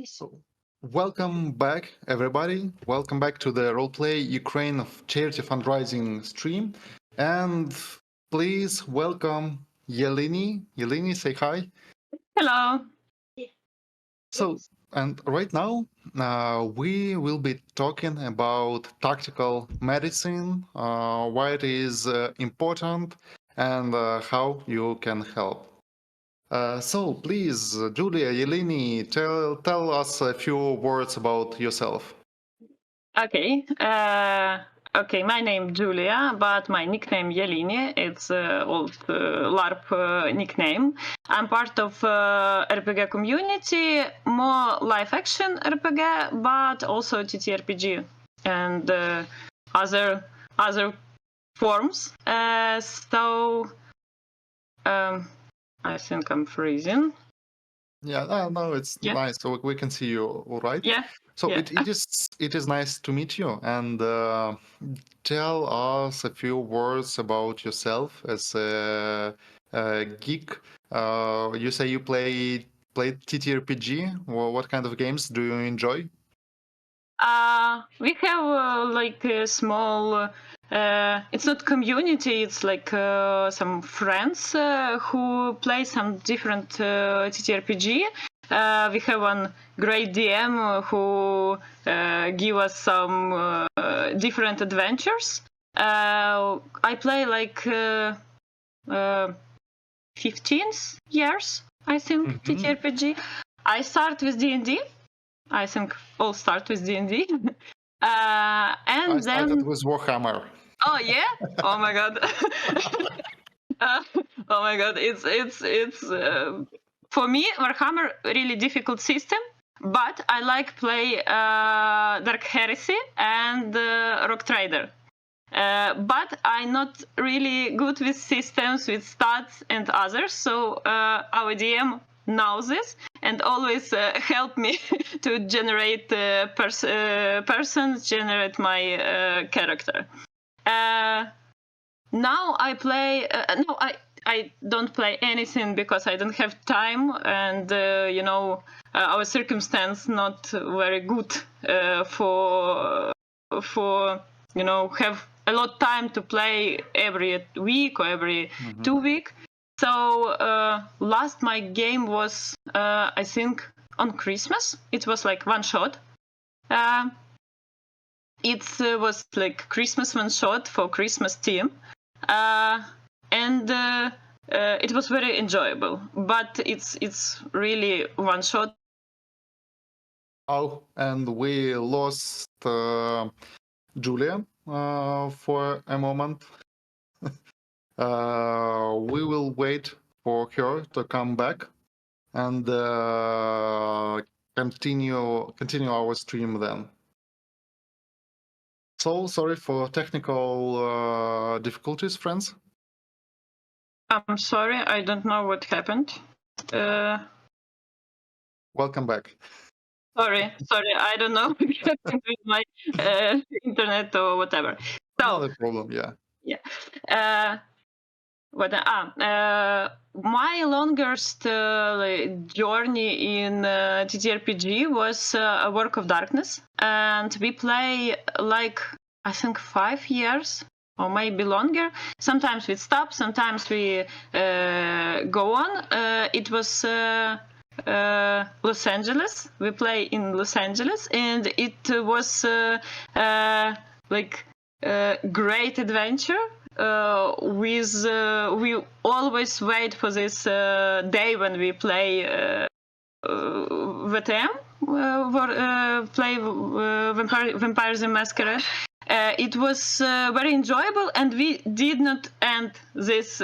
So, welcome back, everybody. Welcome back to the Roleplay Ukraine of Charity Fundraising stream. And please welcome YALINI. YALINI, say hi. Hello. So, and right now, we will be talking about tactical medicine, why it is important, and how you can help. So please, Julia, Yeleni, tell us a few words about yourself. Okay. Okay, my name Julia, but my nickname YALINI. It's old LARP nickname. I'm part of RPG community, more live action RPG, but also TTRPG and other forms. I think I'm freezing. Yeah, no, it's nice. So we can see you all right. Yeah. So yeah. it is nice to meet you, and tell us a few words about yourself as a geek. You say you play TTRPG. Well, what kind of games do you enjoy? We have like a small. It's not community. It's like some friends who play some different TTRPG. We have one great DM who give us some different adventures. I play like 15 years, I think, TTRPG. I start with D&D. I think all start with D&D. I started with Warhammer. Oh yeah! Oh my god! Oh my god! It's for me Warhammer really difficult system, but I like play Dark Heresy and Rock Trader. But I'm not really good with systems, with stats and others. So our DM knows this and always help me to generate persons, generate my character. Now I play. No, I don't play anything because I don't have time, and our circumstance not very good for have a lot time to play every week or every 2 weeks. So last my game was I think on Christmas. It was like one shot. It was like Christmas one shot for Christmas team, and it was very enjoyable. But it's really one shot. Oh, and we lost Julia for a moment. We will wait for her to come back and continue our stream then. So sorry for technical difficulties, friends. I'm sorry, I don't know what happened. Welcome back. Sorry, I don't know what happened with my internet or whatever. So, not a problem, yeah. Yeah. My longest journey in TTRPG was a Work of Darkness, and we play like I think 5 years or maybe longer. Sometimes we stop, sometimes we go on. It was Los Angeles. We play in Los Angeles, and it was like great adventure. We always wait for this day when we play VTM, play Vampires the Masquerade. It was very enjoyable, and we didn't end this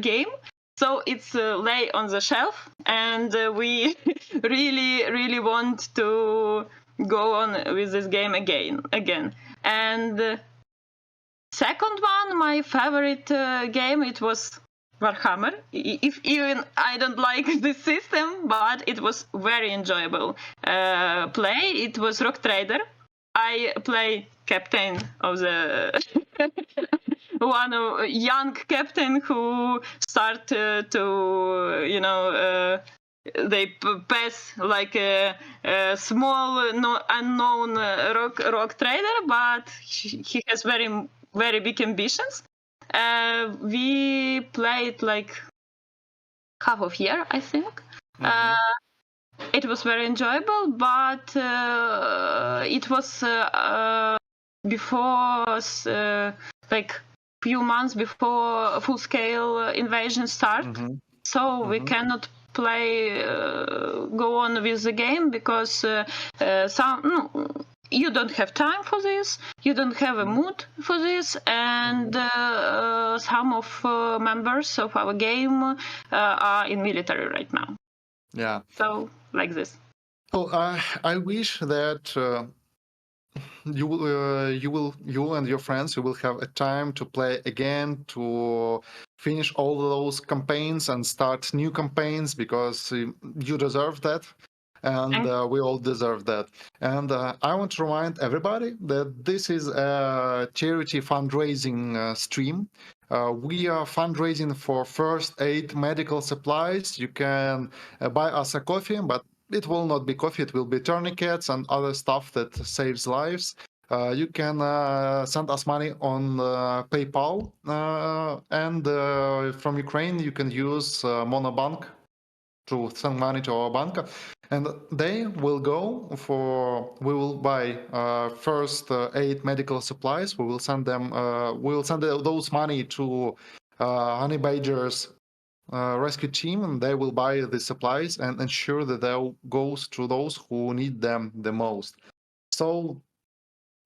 game. So it's lay on the shelf, and we really want to go on with this game again. And second one, my favorite game, it was Warhammer. If even I don't like the system, but it was very enjoyable play. It was Rock Trader. I play captain of the one of young captain who start to they pass like a small no, unknown rock trader, but he has very big ambitions. We played like half of year, I think. It was very enjoyable, but it was before like few months before full scale invasion start. So we cannot play go on with the game because you don't have time for this, you don't have a mood for this, and some of members of our game are in military right now. Yeah. So like this. Well, I wish that you and your friends, you will have a time to play again, to finish all those campaigns and start new campaigns, because you deserve that, and we all deserve that. And I want to remind everybody that this is a charity fundraising stream. We are fundraising for first aid medical supplies. You can buy us a coffee, but it will not be coffee, it will be tourniquets and other stuff that saves lives. You can send us money on PayPal, and from Ukraine you can use Monobank to send money to our bank, and they will go for. We will buy first aid medical supplies. We will send them. We will send those money to Honey Badger's rescue team, and they will buy the supplies and ensure that they goes to those who need them the most. So,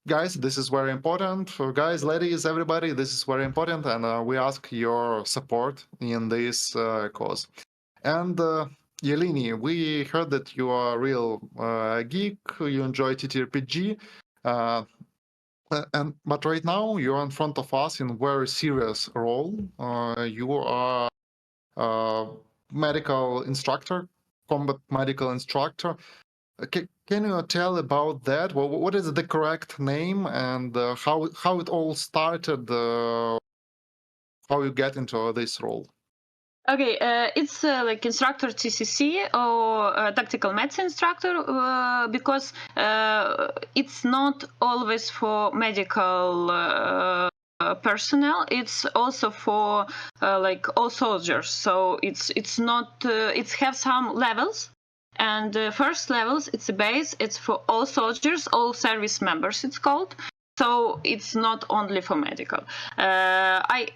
guys, this is very important. For guys, ladies, everybody, this is very important, and we ask your support in this cause. And YALINI, we heard that you are a real geek. You enjoy TTRPG. But right now you're in front of us in very serious role. You are medical instructor, combat medical instructor. Can you tell about that? What is the correct name, and how it all started? How you get into this role? Okay, it's like instructor TCC or tactical medicine instructor because it's not always for medical personnel. It's also for like all soldiers. So it's not. It has some levels. And first levels, it's a base. It's for all soldiers, all service members. It's called. So it's not only for medical. I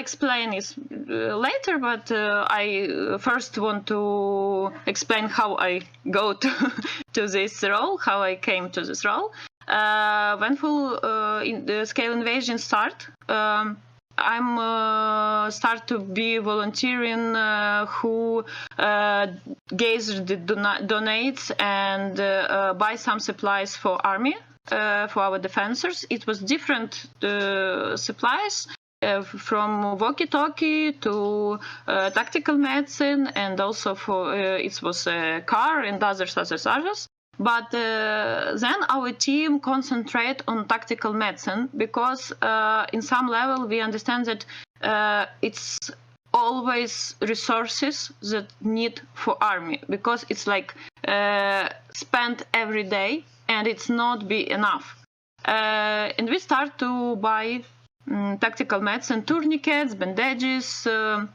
explain it later, but I first want to explain how I go to this role, how I came to this role. When full in the scale invasion start, I'm start to be volunteering who gather the donates and buy some supplies for army, for our defenders. It was different supplies. From walkie-talkie to tactical medicine, and also for it was a car and others. But then our team concentrate on tactical medicine because in some level we understand that it's always resources that need for army, because it's like spent every day and it's not be enough. And we start to buy tactical medicine, tourniquets, bandages, some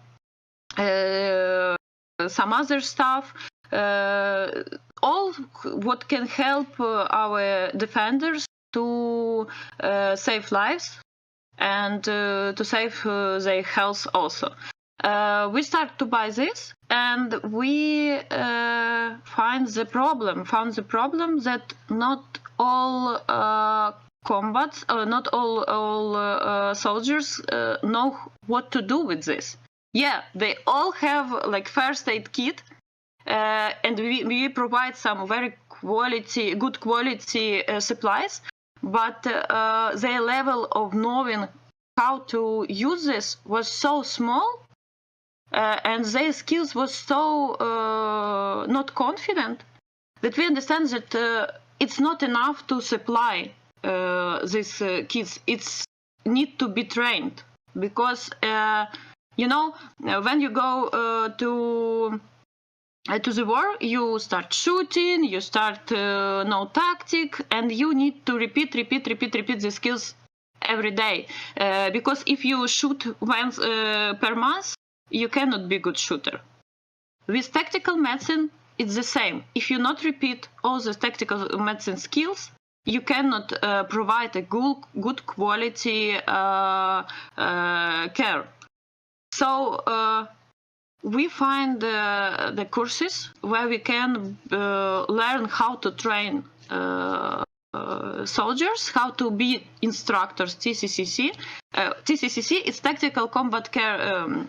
other stuff, all what can help our defenders to save lives and to save their health also. We start to buy this, and we found the problem that not all combats, not all soldiers know what to do with this. Yeah, they all have like first aid kit, and we provide some very good quality supplies, but their level of knowing how to use this was so small, and their skills was so not confident, that we understand that it's not enough to supply these kids, it's need to be trained, because when you go to the war, you start shooting, you start no tactic, and you need to repeat the skills every day. Because if you shoot once per month, you cannot be good shooter. With tactical medicine, it's the same. If you not repeat all the tactical medicine skills, you cannot provide a good quality care. So we find the courses where we can learn how to train soldiers, how to be instructors. TCCC. TCCC is Tactical Combat Care.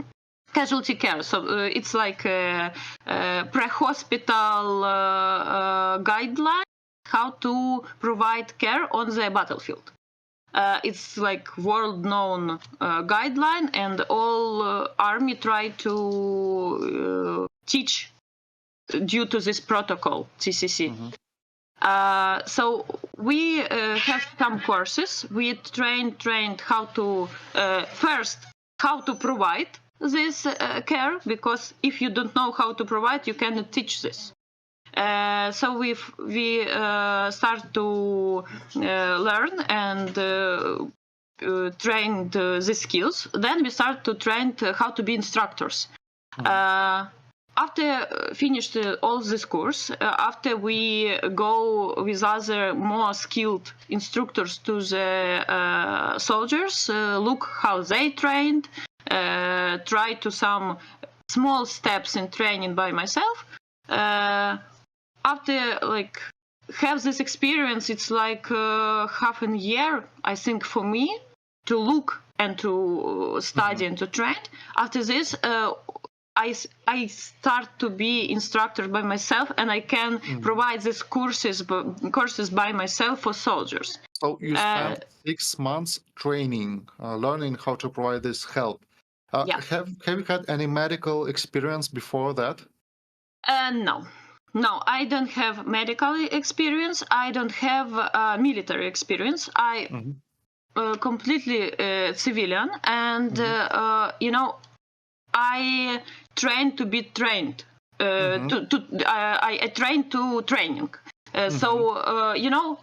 Casualty care, so it's like a pre-hospital guideline how to provide care on the battlefield. It's like world-known guideline, and all army try to teach due to this protocol, TCC. So we have some courses. We trained how to first how to provide this care, because if you don't know how to provide, you cannot teach this. So we start to learn and train the skills. Then we start to train how to be instructors. After finished all this course, after we go with other more skilled instructors to the soldiers, look how they trained, try to some small steps in training by myself. After like have this experience, it's like half a year, I think, for me to look and to study and to train. After this, I start to be instructor by myself, and I can provide these courses by myself for soldiers. So you spent 6 months training, learning how to provide this help. Yeah. Have you had any medical experience before that? No, I don't have medical experience. I don't have military experience. I completely civilian, and I trained to be trained. I trained to training. So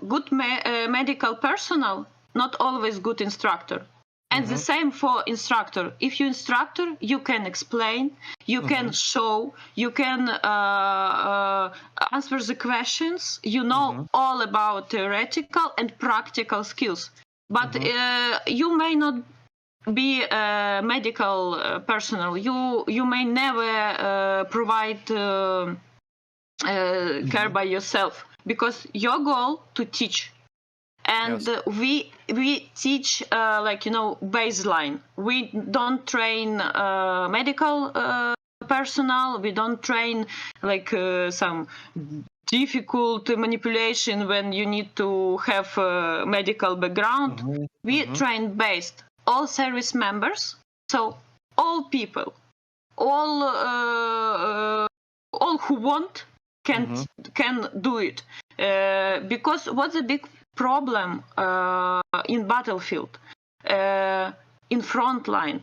good medical personnel, not always good instructor. And the same for instructor. If you instructor, you can explain, you can show, you can answer the questions. You know all about theoretical and practical skills. But you may not be a medical personnel. You may never provide care by yourself, because your goal to teach. And we teach baseline. We don't train medical personnel. We don't train like some difficult manipulation when you need to have a medical background. We train based all service members, so all people, all who want can do it. Because what's the big problem in battlefield, in front line,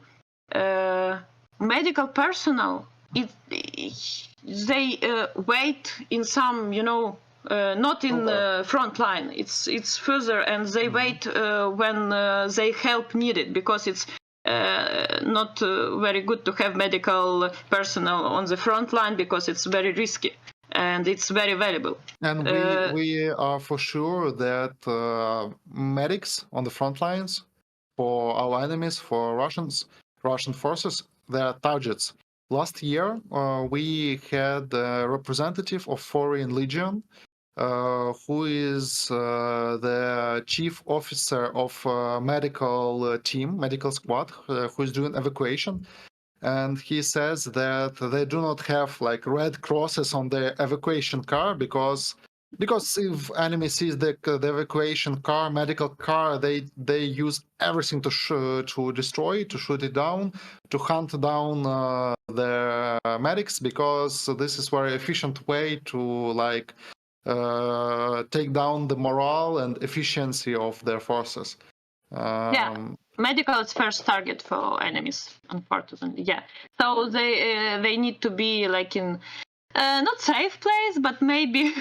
medical personnel, they wait in some, not in front line. It's further, and they wait when they help needed, because it's not very good to have medical personnel on the front line, because it's very risky. And it's very valuable. And we are for sure that medics on the front lines, for our enemies, for Russian forces, they are targets. Last year, we had a representative of Foreign Legion, who is the chief officer of medical team, medical squad, who is doing evacuation. And he says that they do not have like red crosses on the evacuation car, because if enemy sees the evacuation car, medical car, they use everything to destroy, to shoot it down, to hunt down the medics, because this is very efficient way to like take down the morale and efficiency of their forces. Yeah, medical is first target for enemies, unfortunately. Yeah, so they need to be like in not safe place, but maybe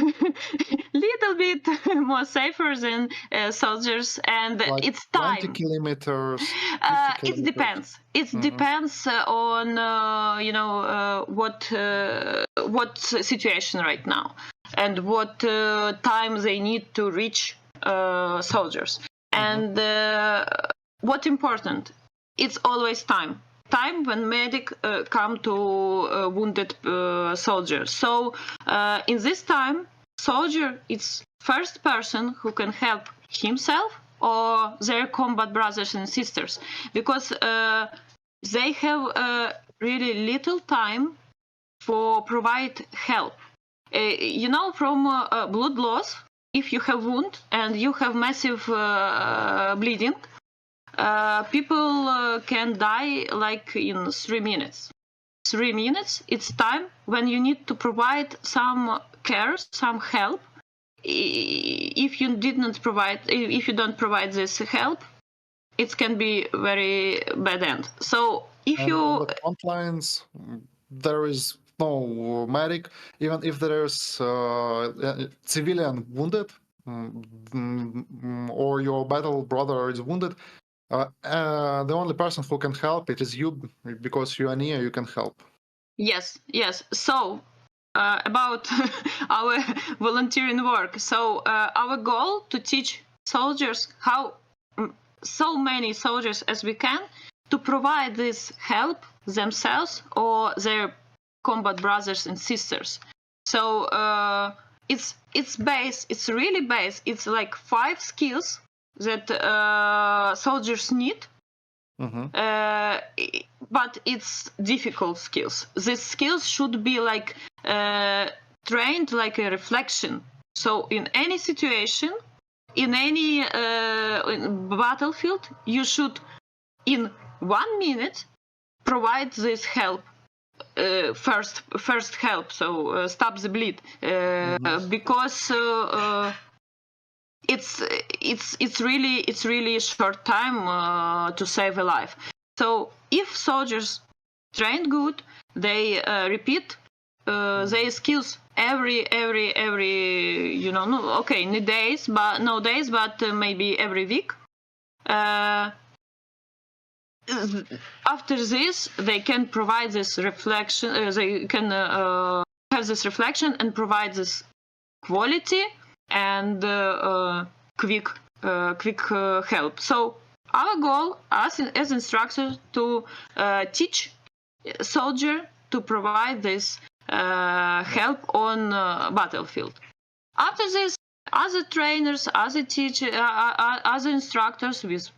little bit more safer than soldiers, and like it's 20 time. kilometers, 50 It kilometers. depends. It Mhm. depends on what situation right now and what time they need to reach soldiers. And what important? It's always time. Time when medic come to wounded soldiers. So in this time, soldier is first person who can help himself or their combat brothers and sisters, because they have really little time for provide help. From blood loss, if you have wound and you have massive bleeding, people can die like in 3 minutes. 3 minutes, it's time when you need to provide some care, some help. If you don't provide this help, it can be very bad end. So if And on you the front lines, there is no medic. Even if there is civilian wounded, or your battle brother is wounded, the only person who can help it is you, because you are near. You can help. Yes. So about our volunteering work. So our goal to teach soldiers how so many soldiers as we can to provide this help themselves or their combat brothers and sisters. So it's base. It's really base. It's like 5 skills that soldiers need, but it's difficult skills. These skills should be like trained like a reflection. So in any situation, in any battlefield, you should in 1 minute provide this help. First help, so stop the bleed, because it's really short time to save a life. So if soldiers train good, they repeat their skills every no, okay, no days, but maybe every week. After this, they can provide this reflection. They can have this reflection and provide this quality and quick help. So our goal as instructors to teach soldier to provide this help on battlefield. After this, other trainers, other teachers, other instructors with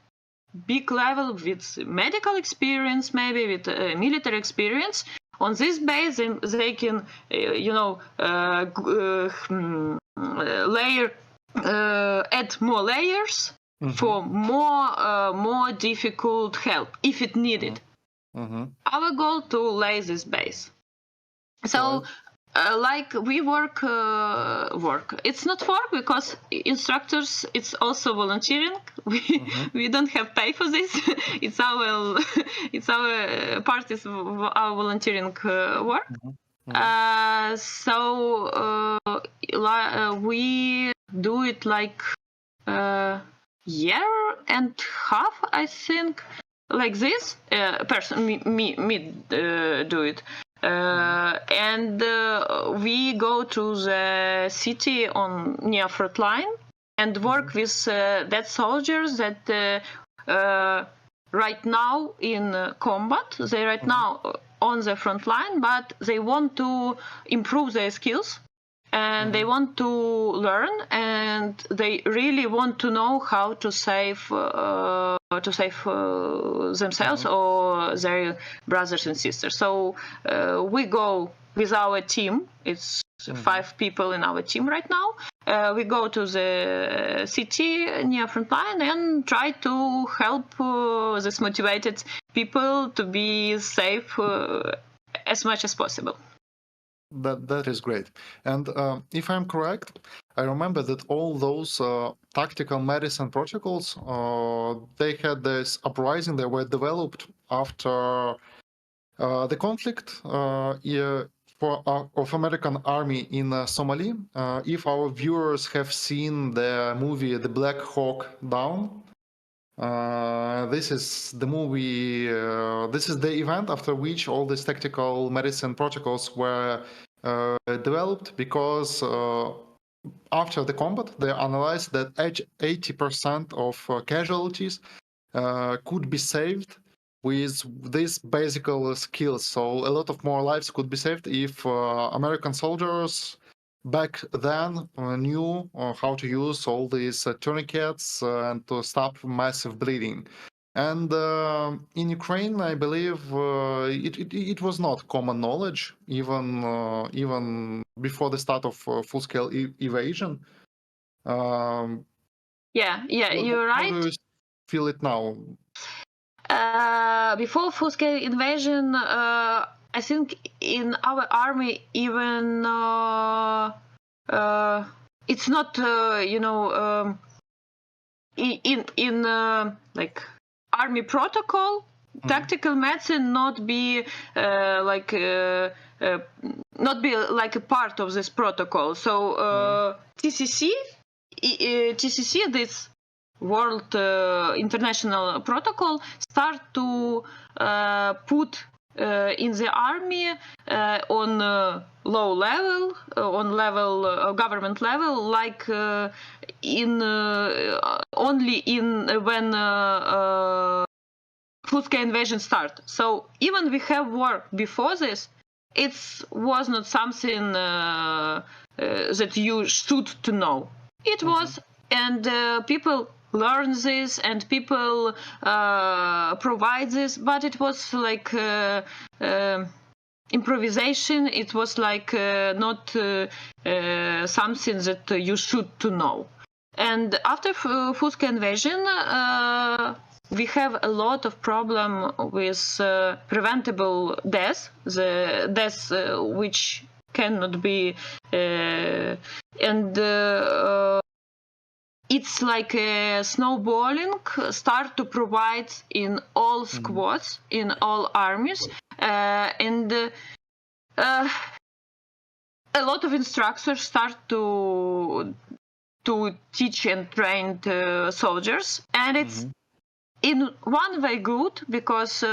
big level, with medical experience, maybe with military experience, on this base they can layer add more layers for more difficult help if it needed. Our goal to lay this base. So like we work it's not work because instructors, it's also volunteering. We don't have pay for this. It's our part is our volunteering work. So we do it like year and half, I think, like this. Person me do it. And we go to the city on near front line and work with that soldiers that right now in combat. They right now on the front line, but they want to improve their skills and they want to learn, and they really want to know how to save themselves or their brothers and sisters. So we go with our team. It's 5 people in our team right now. We go to the city near front line and try to help these motivated people to be safe as much as possible. That is great. And if I'm correct, I remember that all those tactical medicine protocols, they had this uprising. They were developed after the conflict of American Army in Somali. If our viewers have seen the movie The Black Hawk Down, this is the movie. This is the event after which all these tactical medicine protocols were developed, because after the combat, they analyzed that 80% of casualties could be saved with these basic skills. So a lot of more lives could be saved if American soldiers back then knew how to use all these tourniquets and to stop massive bleeding. And in Ukraine, I believe it was not common knowledge, even before the start of full-scale evasion. Um, Yeah, how you're do right. you feel it now? Before full-scale invasion, I think in our army even it's not in like army protocol, tactical medicine not be like not be like a part of this protocol. So TCC, this world international protocol, start to put in the army on low level, on level government level, like in only in when full-scale invasion start. So even we have war before this, it was not something that you should to know. It was, and people learn this, and people provide this, but it was like improvisation. It was like not something that you should to know. And after full-scale invasion, we have a lot of problem with preventable death, the death which cannot be, and it's like a snowballing start to provide in all squads, in all armies, and a lot of instructors start to teach and train soldiers, and it's in one way good, because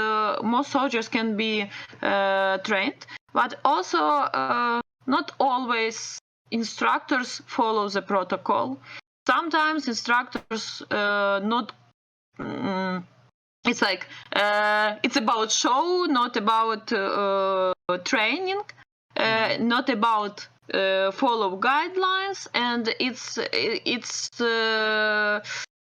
more soldiers can be trained, but also not always instructors follow the protocol. Sometimes instructors not it's like it's about show, not about training, not about follow guidelines, and it's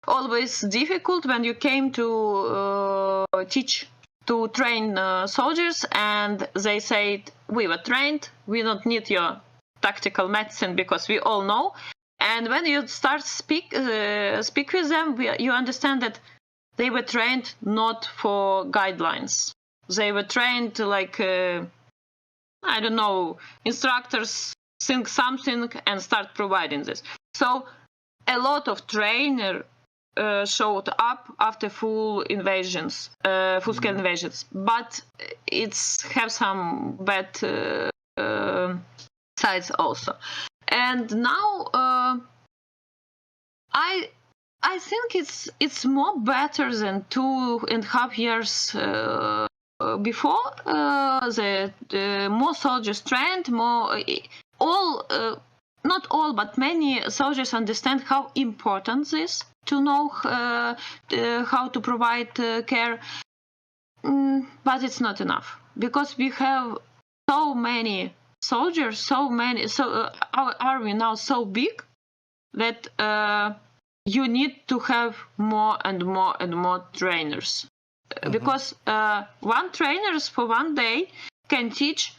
always difficult when you came to teach, to train soldiers, and they said, we were trained, we don't need your tactical medicine because we all know. And when you start speak with them, you understand that they were trained not for guidelines. They were trained like I don't know, instructors think something and start providing this. So a lot of trainer showed up after full invasions, full-scale invasions, but it's have some bad sides also. And now I think it's more better than 2.5 years before. The more soldiers trained, more all not all, but many soldiers understand how important this to know how to provide care. But it's not enough, because we have so many soldiers, so our army now so big that you need to have more and more and more trainers, because one trainers for one day can teach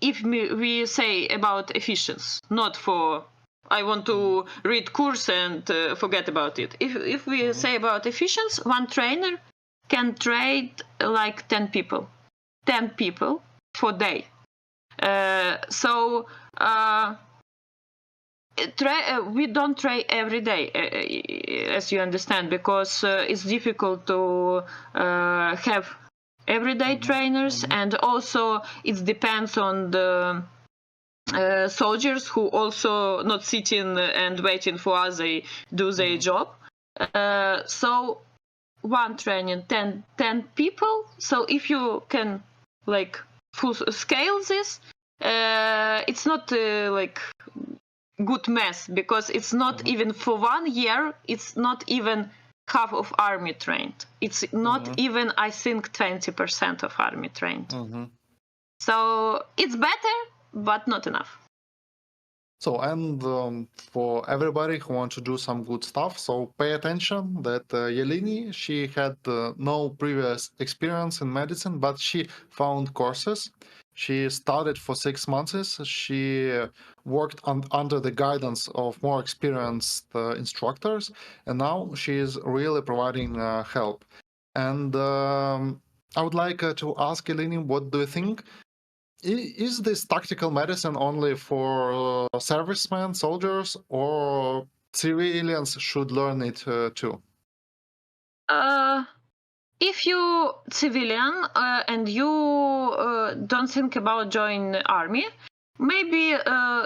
if we say about efficiency, not for I want to read course and forget about it. If we say about efficiency, one trainer can train like 10 people for day. So we don't train every day, as you understand, because it's difficult to have everyday trainers, and also it depends on the soldiers who also not sitting and waiting for us, they do their job. So one training 10 people. So if you can like full scale this, it's not like good math, because it's not even for 1 year, it's not even half of army trained, it's not even, I think, 20% of army trained. So it's better, but not enough. So, and for everybody who wants to do some good stuff, so pay attention that YALINI, she had no previous experience in medicine, but she found courses. She studied for 6 months. She worked under the guidance of more experienced instructors, and now she is really providing help. And I would like to ask YALINI, what do you think? Is this tactical medicine only for servicemen, soldiers, or civilians should learn it too? If you civilian and you don't think about join army, maybe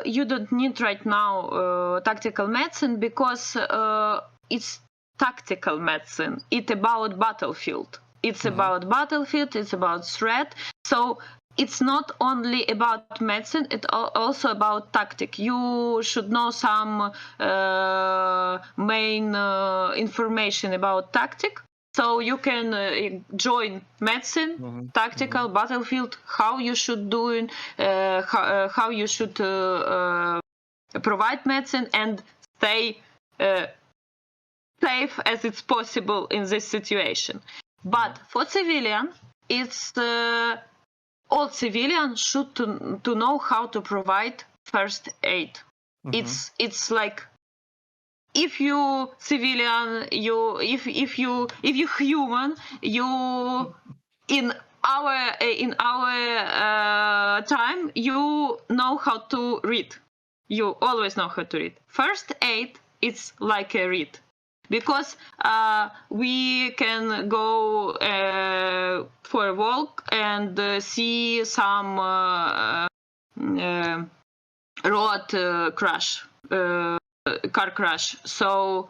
you don't need right now tactical medicine, because it's tactical medicine. It's about battlefield. It's about battlefield. It's about threat. So it's not only about medicine, it's also about tactic. You should know some main information about tactic, so you can join medicine, tactical, battlefield, how you should do it, how you should provide medicine and stay safe as it's possible in this situation. But for civilian, it's all civilians should to know how to provide first aid. It's like, if you civilian, if you human, you in our time, you know how to read. You always know how to read. First aid, it's like a read, because we can go for a walk and see some road crash, car crash. So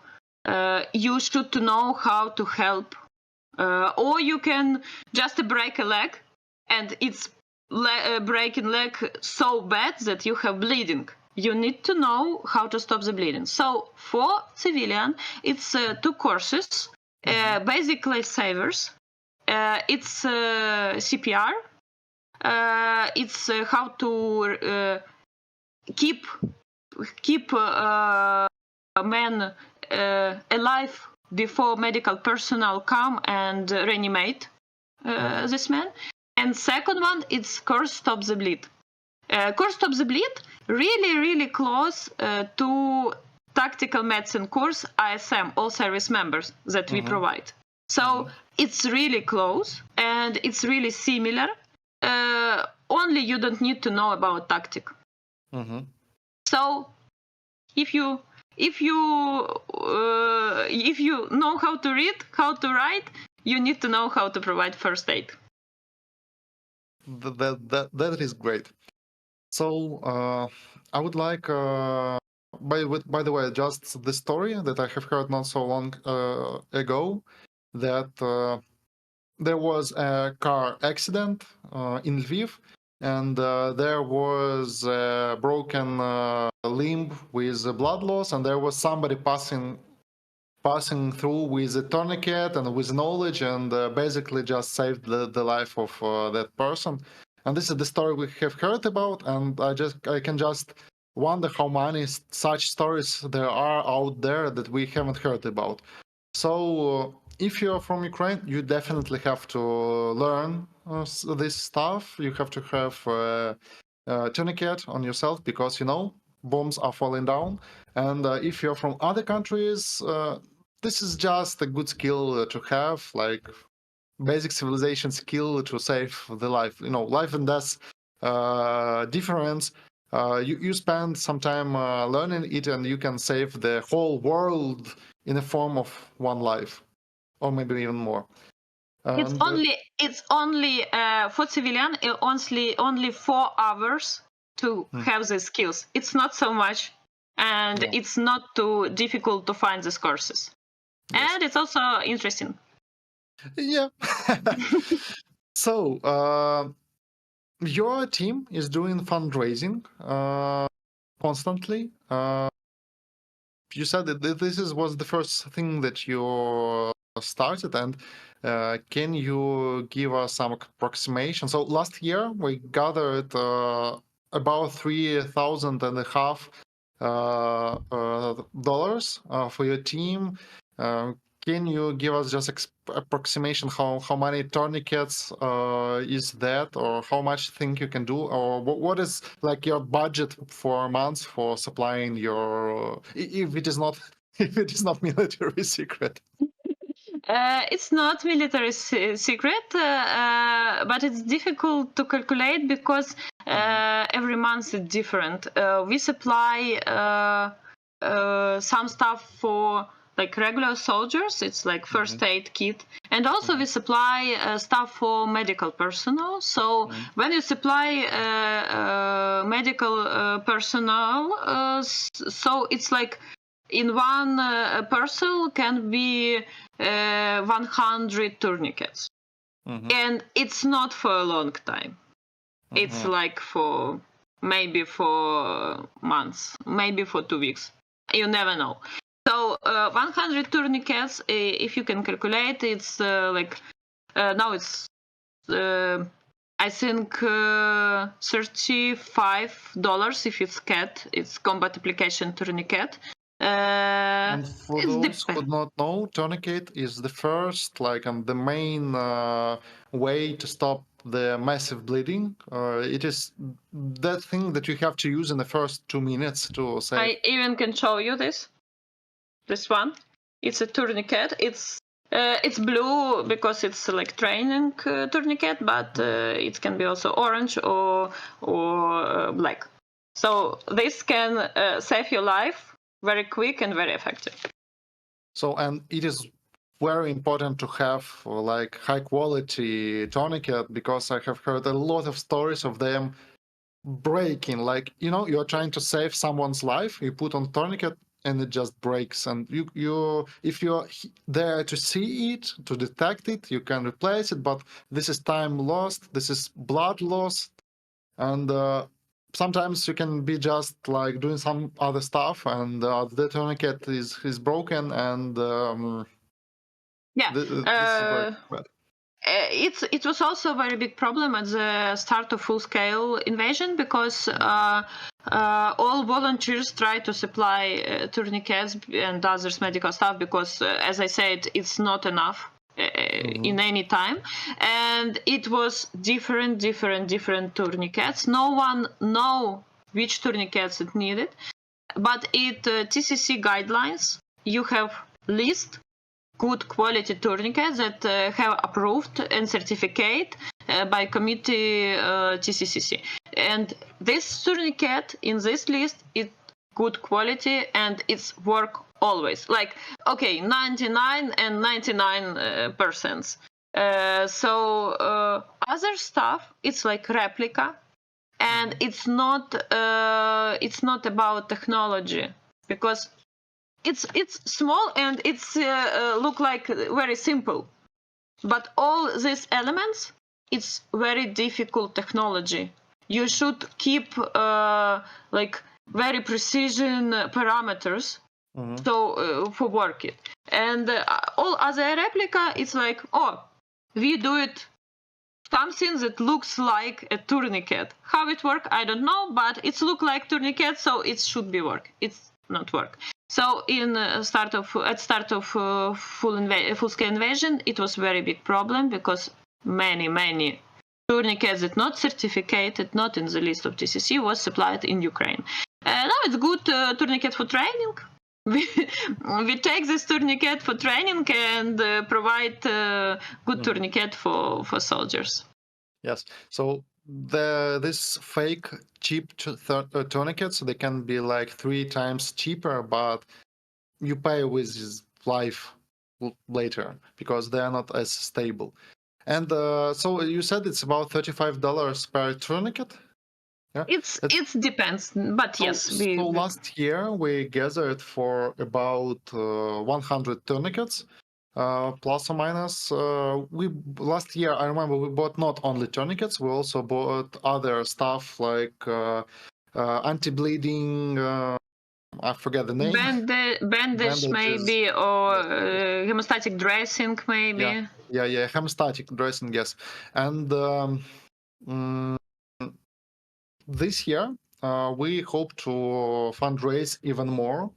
you should know how to help, or you can just break a leg, and it's breaking leg so bad that you have bleeding. You need to know how to stop the bleeding. So for civilian, it's 2 courses, basic life savers. It's CPR. It's how to keep a man alive before medical personnel come and reanimate this man. And second one, it's course stop the bleed. Course stop the bleed really close to tactical medicine course ISM, all service members that we provide. So it's really close and it's really similar. Only you don't need to know about tactic. So if you know how to read, how to write, you need to know how to provide first aid. That is great. So I would like, by the way, just the story that I have heard not so long ago, that there was a car accident in Lviv, and there was a broken limb with blood loss, and there was somebody passing through with a tourniquet and with knowledge, and basically just saved the life of that person. And this is the story we have heard about, and I can just wonder how many such stories there are out there that we haven't heard about. So if you're from Ukraine, you definitely have to learn this stuff. You have to have a tourniquet on yourself, because bombs are falling down. And if you're from other countries, this is just a good skill to have, like basic civilization skill to save the life. Life and death difference. You spend some time learning it, and you can save the whole world in the form of one life, or maybe even more. It's And only for civilian, only 4 hours to have these skills. It's not so much, and yeah. it's not too difficult to find these courses. Yes. And it's also interesting. Yeah. So, your team is doing fundraising constantly. You said that was the first thing that you started, and can you give us some approximation? So last year we gathered about $3,500 dollars for your team. Can you give us just approximation how many tourniquets is that, or how much think you can do, or what is like your budget for months for supplying your if it is not if it is not military secret? It's not military secret, but it's difficult to calculate because every month is different. We supply some stuff for like regular soldiers. It's like first aid kit, and also we supply stuff for medical personnel. So when you supply medical personnel, so it's like in one parcel can be 100 tourniquets, and it's not for a long time. It's like for maybe for months, maybe for 2 weeks. You never know. So 100 tourniquets, if you can calculate, it's like now it's I think $35 if it's CAT. It's combat application tourniquet. And for It's those who depend. do not know, tourniquet is the first, like, and the main way to stop the massive bleeding. It is that thing that you have to use in the first 2 minutes to save. I even can show you this one. It's a tourniquet. It's blue because it's like training tourniquet, but it can be also orange or black. So this can save your life very quick and very effective. So, and it is very important to have like high quality tourniquet, because I have heard a lot of stories of them breaking. Like, you're trying to save someone's life, you put on tourniquet and it just breaks, and you if you're there to see it, to detect it, you can replace it, but this is time lost, this is blood lost, and sometimes you can be just like doing some other stuff, and the tourniquet is broken, and Yeah. this is very bad. It was also a very big problem at the start of full-scale invasion, because all volunteers try to supply tourniquets and others medical stuff, because as I said, it's not enough in any time, and it was different tourniquets. No one know which tourniquets it needed, but it TCC guidelines you have list good quality tourniquets that have approved and certificate by committee TCCC. And this tourniquet in this list is good quality and it's work always. Like, okay, 99 and 99%. So other stuff, it's like replica, and it's not about technology, because it's small and it's look like very simple, but all these elements, it's very difficult technology. You should keep like very precision parameters so for work it, and all other replica, it's like, oh, we do it something that looks like a tourniquet. How it work, I don't know, but it's look like tourniquet, so it should be work. It's not work. So in start of full-scale invasion, it was very big problem, because many tourniquets that not certificated, not in the list of TCC, was supplied in Ukraine. Now it's good tourniquet for training. We take this tourniquet for training and provide good tourniquet for soldiers. Yes. So this fake cheap tourniquets, they can be like 3 times cheaper, but you pay with life later because they are not as stable. And so you said it's about $35 per tourniquet. Yeah. It depends, but So, yes, so we last year we gathered for about 100 tourniquets, plus or minus. We last year I remember we bought not only tourniquets, we also bought other stuff like anti-bleeding. I forget the name. bandage Bandages. maybe, or Yes, yes. hemostatic dressing Yeah, maybe. yeah. Hemostatic dressing, yes. And mm, this year we hope to fundraise even more.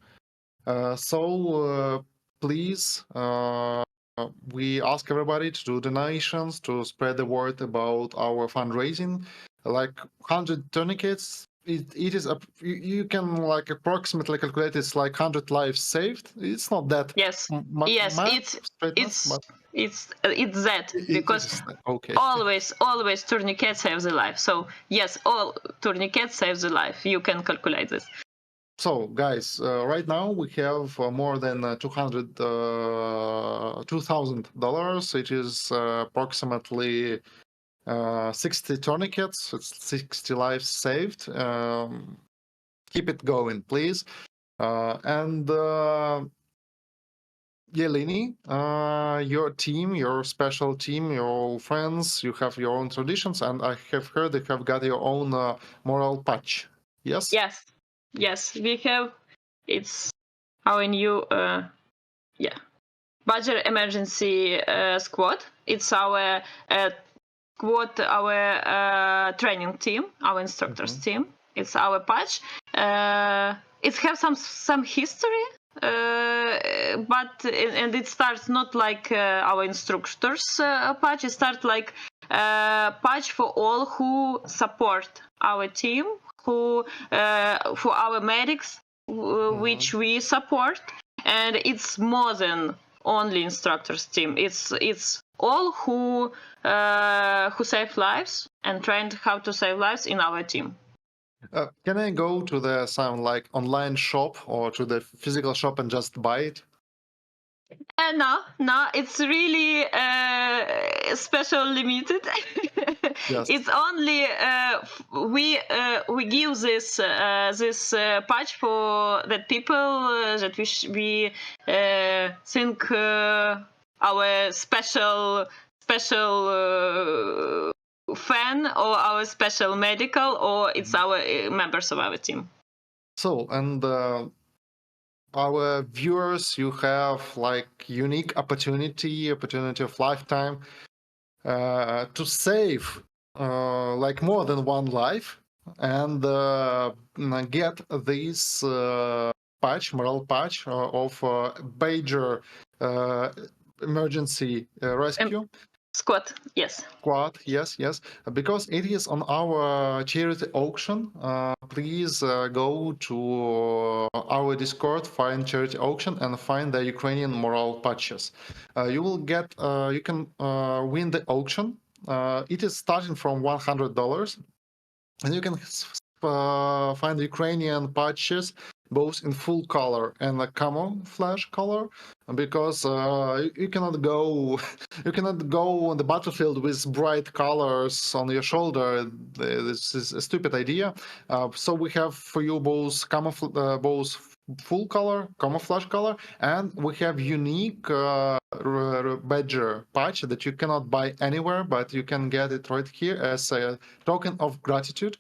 So please, we ask everybody to do donations to spread the word about our fundraising. Like 100 tourniquets, it is you can like approximately calculate it's like 100 lives saved. It's not that Yes, yes, math, straight math, it's but it's that, it because is okay. always tourniquet saves a life. So yes, all tourniquet saves a life. You can calculate this. So, guys, right now we have more than $2,000. It is approximately 60 tourniquets. It's 60 lives saved. Keep it going, please. And YALINI, your team, your special team, your friends, you have your own traditions, and I have heard you have got your own moral patch. Yes? Yes, yes, we have. It's our new Badger Emergency Squad. It's our squad, our training team, our instructors Mhm. team. It's our patch. It has some history, but and it starts not like our instructors patch. It starts like patch for all who support our team, who for our medics, which we support, and it's more than only instructors team. It's all who save lives and trained how to save lives in our team. Can I go to the some like online shop or to the physical shop and just buy it? No, it's really special limited. Yes. It's only we give this patch for the people that we think our special fan, or our special medical, or it's Mhm. our members of our team. So, and our viewers, you have like unique opportunity of lifetime to save like more than one life and get this patch, moral patch of Badger uh, emergency Um, rescue Squad, yes. squad. Yes, because it is on our charity auction. Please go to our Discord, find charity auction, and find the Ukrainian moral patches. You will get, you can win the auction. It is starting from $100, and you can find Ukrainian patches both in full color and a camouflage color, because you cannot go you cannot go on the battlefield with bright colors on your shoulder. This is a stupid idea. So we have for you both full color, camouflage color, and we have unique badger patch that you cannot buy anywhere, but you can get it right here as a token of gratitude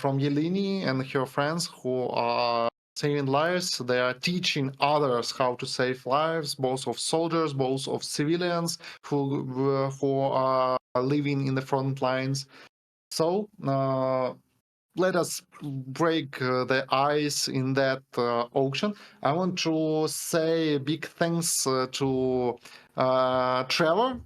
from YALINI and her friends who are saving lives. They are teaching others how to save lives, both of soldiers, both of civilians who are living in the front lines. So let us break the ice in that auction. I want to say big thanks to Trevor.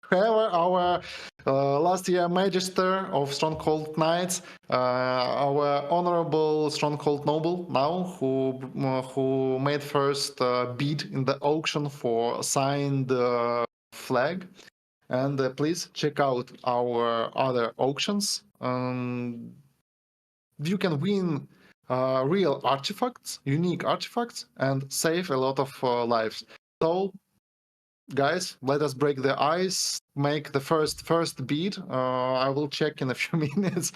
Trevor, our last year Magister of Stronghold Knights, our honorable Stronghold Noble now, who made first bid in the auction for signed flag. And please check out our other auctions. You can win real artifacts, unique artifacts, and save a lot of lives. So, guys, let us break the ice, make the first beat. I will check in a few minutes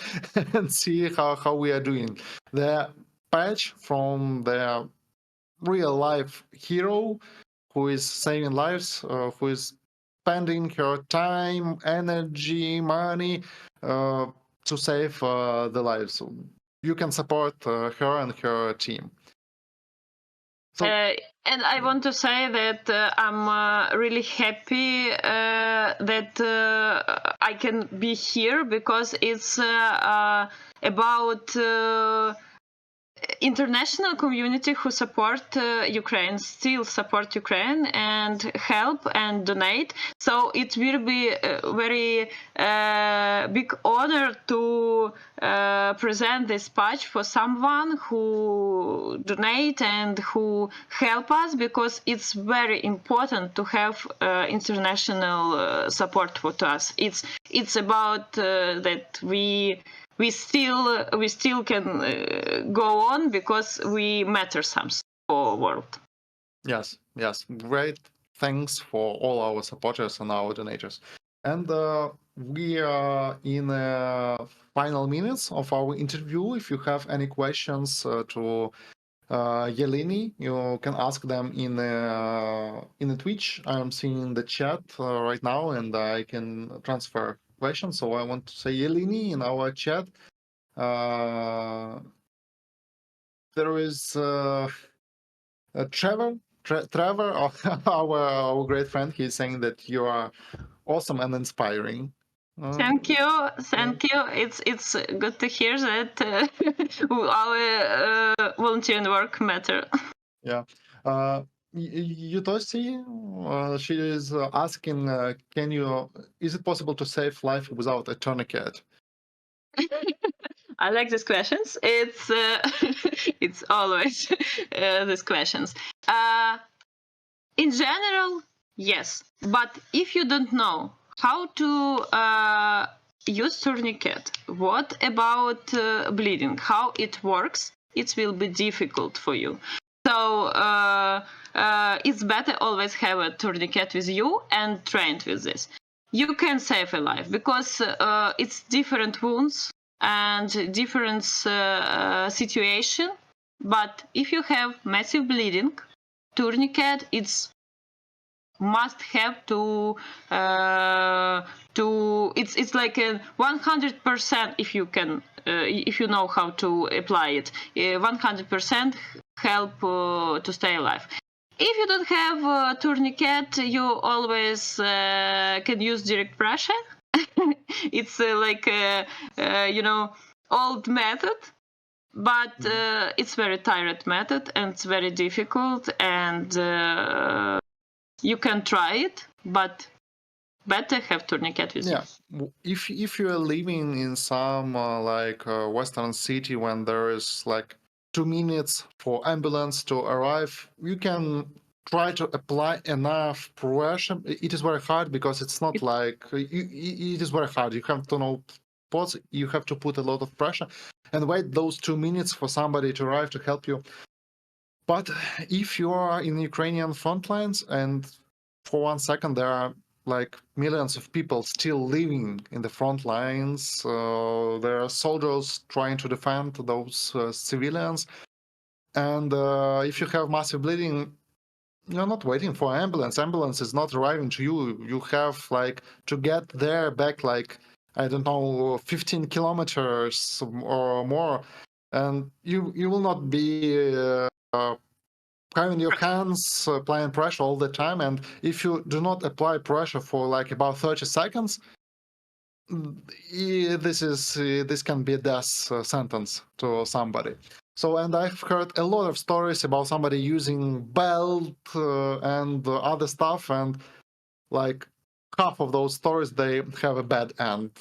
and see how we are doing. The patch from the real life hero who is saving lives, who is spending her time, energy, money to save the lives. You can support her and her team. So, and I want to say that I'm really happy that I can be here because it's about international community who support Ukraine, still support Ukraine and help and donate. So it will be a very big honor to present this patch for someone who donate and who help us, because it's very important to have international support for us. It's about that we still can go on because we matter something for world. yes, great. Thanks for all our supporters and our donators. And we are in the final minutes of our interview. If you have any questions to YALINI, you can ask them in the Twitch. I'm seeing the chat right now, and I can transfer questions. So I want to say YALINI in our chat. There is Trevor, our great friend. He's saying that you are awesome and inspiring. Thank you. It's good to hear that our volunteer work matter. Yeah. Yutosi, she is asking, is it possible to save life without a tourniquet? I like these questions. It's it's always these questions. In general, yes, but if you don't know how to use tourniquet, what about bleeding, how it works, it will be difficult for you. So it's better always have a tourniquet with you and trained with this. You can save a life because it's different wounds and different situation. But if you have massive bleeding, tourniquet it's must have to it's like a 100% if you can if you know how to apply it, 100% help to stay alive. If you don't have a tourniquet, you always can use direct pressure. It's like old method, but it's very tired method and it's very difficult, and you can try it, but better have tourniquet with you. If you are living in some western city when there is like 2 minutes for ambulance to arrive, you can try to apply enough pressure. It is very hard because it's not like it is very hard. You have to know spots. You have to put a lot of pressure and wait those 2 minutes for somebody to arrive to help you. But if you are in Ukrainian front lines and for 1 second there are like millions of people still living in the front lines, there are soldiers trying to defend those civilians, and if you have massive bleeding, you're not waiting for ambulance is not arriving to you. You have like to get there back like, I don't know, 15 kilometers or more, and you will not be having your hands applying pressure all the time, and if you do not apply pressure for like about 30 seconds, this can be a death sentence to somebody. So, and I've heard a lot of stories about somebody using belt and other stuff, and like half of those stories they have a bad end.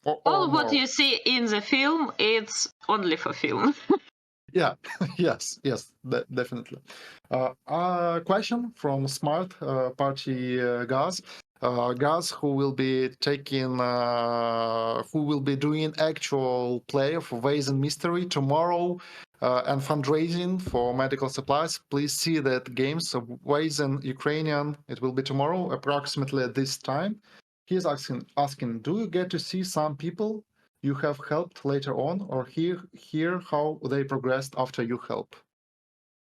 All what More. you see in the film, it's only for film. Yeah, yes, definitely. Question from Smart Party Gas. guys who will be doing actual play of Ways and Mystery tomorrow, and fundraising for medical supplies. Please see that games of Ways in Ukrainian. It will be tomorrow, approximately at this time. He's asking, do you get to see some people you have helped later on, or hear how they progressed after you help?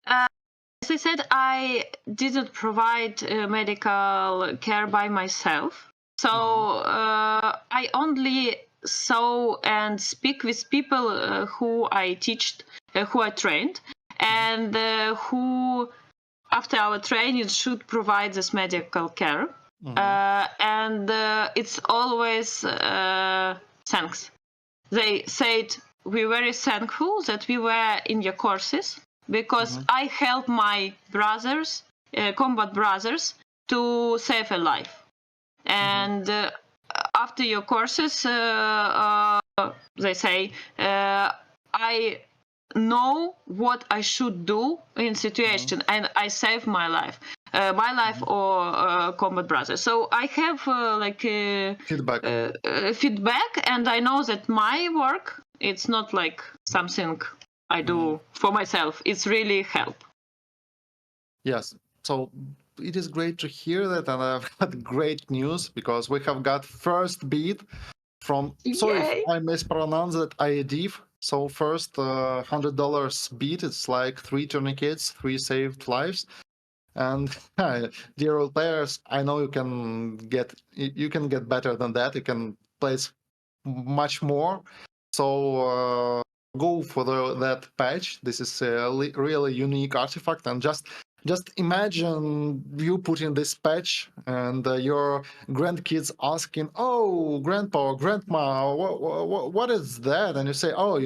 As I said, I didn't provide medical care by myself. So I only saw and speak with people who I teached, who I trained, and who, after our training, should provide this medical care. And it's always thanks. They said, we're very thankful that we were in your courses, because I helped my brothers, combat brothers, to save a life. And after your courses, they say, I know what I should do in situation, and I save my life. Or combat brothers. So I have feedback, and I know that my work, it's not like something I do for myself. It's really help. Yes. So it is great to hear that, and I've got great news because we have got first beat from. Sorry if I mispronounced that, IEDIF. So first $100 beat. It's like 3 tourniquets, 3 saved lives. And dear old players, I know you can get better than that. You can place much more. So go for that patch. This is a really unique artifact, and just imagine you putting this patch and your grandkids asking, "Oh, grandpa or grandma, what is that?" And you say, "Oh,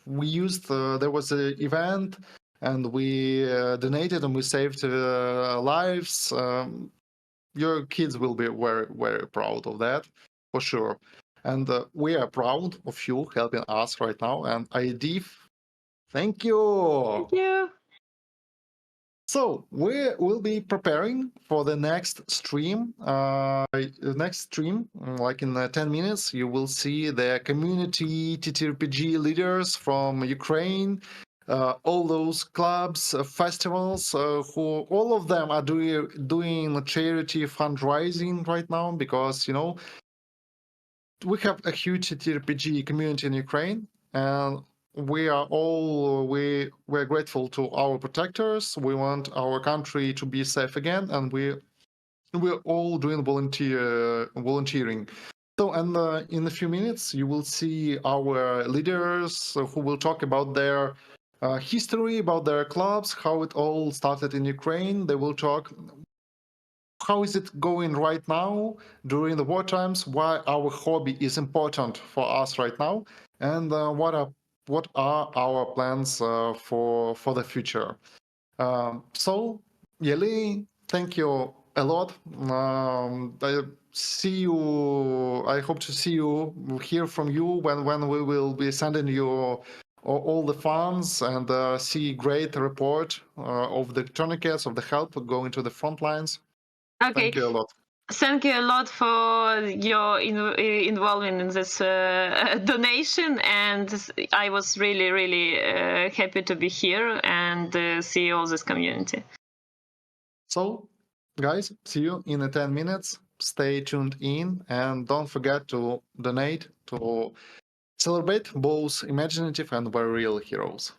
we used there was an event, and we donated and we saved lives." Your kids will be very, very proud of that, for sure. And we are proud of you helping us right now. And IDF, thank you. Thank you. So we will be preparing for the next stream. Like in 10 minutes, you will see the community TTRPG leaders from Ukraine, all those clubs, festivals, who all of them are doing charity fundraising right now, because we have a huge TTRPG community in Ukraine, and we're grateful to our protectors. We want our country to be safe again, and we're all doing volunteering. So, and in a few minutes, you will see our leaders who will talk about their history, about their clubs, how it all started in Ukraine. They will talk how is it going right now during the war times, why our hobby is important for us right now, and what are our plans for the future. So, Yali, thank you a lot. I hope to see you, hear from you when we will be sending you all the funds, and see great report of the tourniquets, of the help going to the front lines. Okay. Thank you a lot. Thank you a lot for your involvement in this donation, and I was really, really happy to be here and see all this community. So, guys, see you in 10 minutes. Stay tuned in, and don't forget to donate to celebrate both imaginative and very real heroes.